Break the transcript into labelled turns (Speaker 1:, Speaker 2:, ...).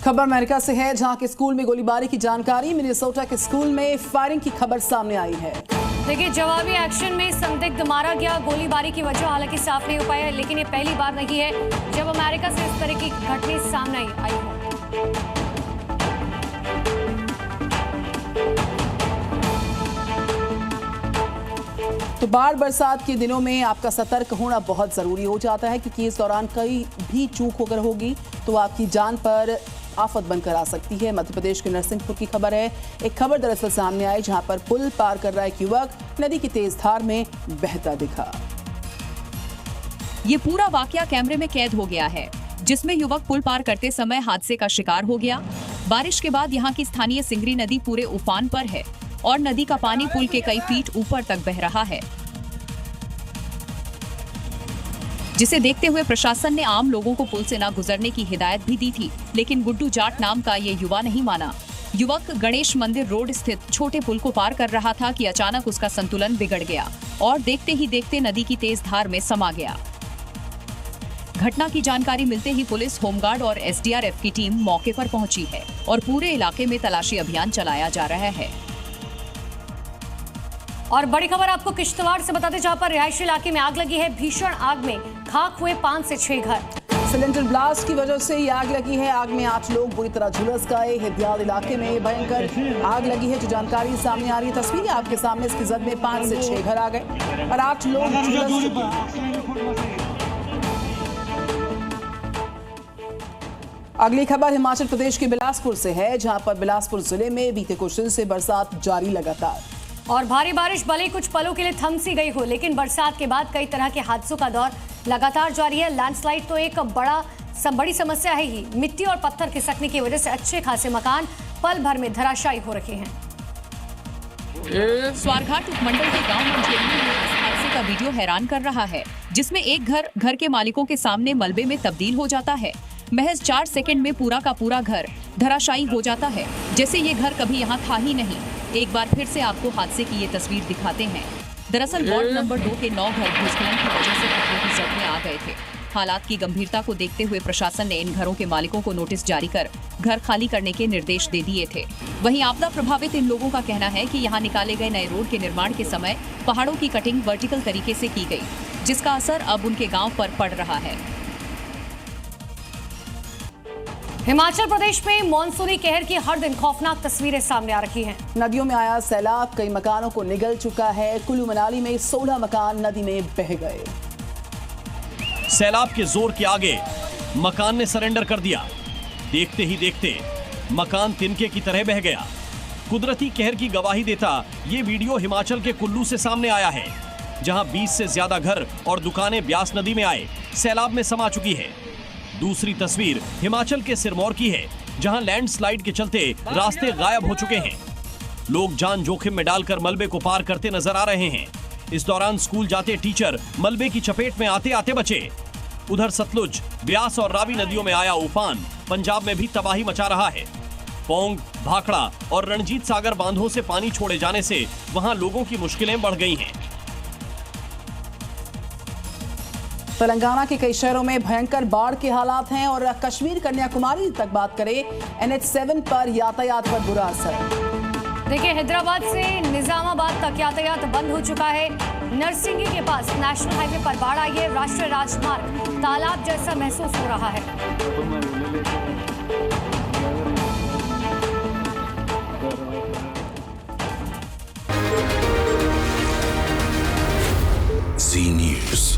Speaker 1: खबर अमेरिका से है, जहां के स्कूल में गोलीबारी की जानकारी। मिनेसोटा के स्कूल में फायरिंग की खबर सामने आई है।
Speaker 2: देखिए, जवाबी एक्शन में संदिग्ध मारा गया। गोलीबारी की वजह हालांकि साफ नहीं हो पाया है, लेकिन ये पहली बार नहीं है जब अमेरिका से इस तरह की घटना सामने आई हो।
Speaker 1: तो बाढ़ बरसात के दिनों में आपका सतर्क होना बहुत जरूरी हो जाता है, क्योंकि इस दौरान कई भी चूक होकर होगी तो आपकी जान पर आफत बनकर आ सकती है। मध्य प्रदेश के नरसिंहपुर की खबर है। एक खबर दरअसल सामने आई, जहां पर पुल पार कर रहा एक युवक नदी की तेज धार में बहता दिखा।
Speaker 3: ये पूरा वाकया कैमरे में कैद हो गया है, जिसमें युवक पुल पार करते समय हादसे का शिकार हो गया। बारिश के बाद यहाँ की स्थानीय सिंगरी नदी पूरे उफान पर है और नदी का पानी पुल के कई फीट ऊपर तक बह रहा है, जिसे देखते हुए प्रशासन ने आम लोगों को पुल से न गुजरने की हिदायत भी दी थी, लेकिन गुड्डू जाट नाम का ये युवा नहीं माना। युवक गणेश मंदिर रोड स्थित छोटे पुल को पार कर रहा था कि अचानक उसका संतुलन बिगड़ गया और देखते ही देखते नदी की तेज धार में समा गया। घटना की जानकारी मिलते ही पुलिस, होमगार्ड और एसडीआरएफ की टीम मौके पर पहुंची है और पूरे इलाके में तलाशी अभियान चलाया जा रहा है।
Speaker 2: और बड़ी खबर आपको किश्तवाड़ से बताते, जहां पर रिहायशी इलाके में आग लगी है। भीषण आग में खाक हुए 5 से 6 घर।
Speaker 1: सिलेंडर ब्लास्ट की वजह से ये आग लगी है। आग में 8 लोग बुरी तरह झुलस गए। हिदियाल इलाके में भयंकर आग लगी है, जो जानकारी सामने आ रही है। तस्वीरें आपके सामने, इसकी जद में 5 से 6 घर आ गए और 8 लोग झुलस चुके। अगली खबर हिमाचल प्रदेश के बिलासपुर से है, जहां पर बिलासपुर जिले में बीते कुछ दिन से बरसात जारी लगातार।
Speaker 2: और भारी बारिश भले कुछ पलों के लिए थम सी गई हो, लेकिन बरसात के बाद कई तरह के हादसों का दौर लगातार जारी है। लैंडस्लाइड तो एक बड़ी समस्या है ही। मिट्टी और पत्थर खिसकने की वजह से अच्छे खासे मकान पल भर में धराशायी हो रखे हैं।
Speaker 3: स्वारघाट उपमंडल के गांव मंझेली में इस हादसे का वीडियो हैरान कर रहा है, जिसमें एक घर के मालिकों के सामने मलबे में तब्दील हो जाता है। महज 4 सेकंड में पूरा का पूरा घर धराशायी हो जाता है, जैसे ये घर कभी यहाँ था ही नहीं। एक बार फिर से आपको हादसे की ये तस्वीर दिखाते हैं। दरअसल वार्ड नंबर 2 के 9 घर भूस्खलन की वजह से खतरों की जद में आ गए थे। हालात की गंभीरता को देखते हुए प्रशासन ने इन घरों के मालिकों को नोटिस जारी कर घर खाली करने के निर्देश दे दिए थे। वहीं आपदा प्रभावित इन लोगों का कहना है कि यहाँ निकाले गए नए रोड के निर्माण के समय पहाड़ों की कटिंग वर्टिकल तरीके से की गई, जिसका असर अब उनके गाँव पर पड़ रहा है।
Speaker 2: हिमाचल प्रदेश में मॉनसूनी कहर की हर दिन खौफनाक तस्वीरें सामने आ रही हैं।
Speaker 1: नदियों में आया सैलाब कई मकानों को निगल चुका है। कुल्लू मनाली में 16 मकान नदी में बह गए।
Speaker 4: सैलाब के जोर के आगे मकान ने सरेंडर कर दिया। देखते ही देखते मकान तिनके की तरह बह गया। कुदरती कहर की गवाही देता ये वीडियो हिमाचल के कुल्लू से सामने आया है, जहां 20 से ज्यादा घर और दुकानें ब्यास नदी में आए सैलाब में समा चुकी है। दूसरी तस्वीर हिमाचल के सिरमौर की है, जहां लैंडस्लाइड के चलते रास्ते गायब हो चुके हैं। लोग जान जोखिम में डालकर मलबे को पार करते नजर आ रहे हैं। इस दौरान स्कूल जाते टीचर मलबे की चपेट में आते आते बचे। उधर सतलुज, ब्यास और रावी नदियों में आया उफान पंजाब में भी तबाही मचा रहा है। पौंग, भाखड़ा और रणजीत सागर बांधों से पानी छोड़े जाने से वहां लोगों की मुश्किलें बढ़ गई हैं।
Speaker 1: तेलंगाना के कई शहरों में भयंकर बाढ़ के हालात हैं और कश्मीर कन्याकुमारी तक बात करें, NH7 पर यातायात पर बुरा असर।
Speaker 2: देखिए, हैदराबाद से निजामाबाद तक यातायात बंद हो चुका है। नरसिंगी के पास नेशनल हाईवे पर बाढ़ आई है। राष्ट्रीय राजमार्ग तालाब जैसा महसूस हो रहा है।
Speaker 5: Zee News.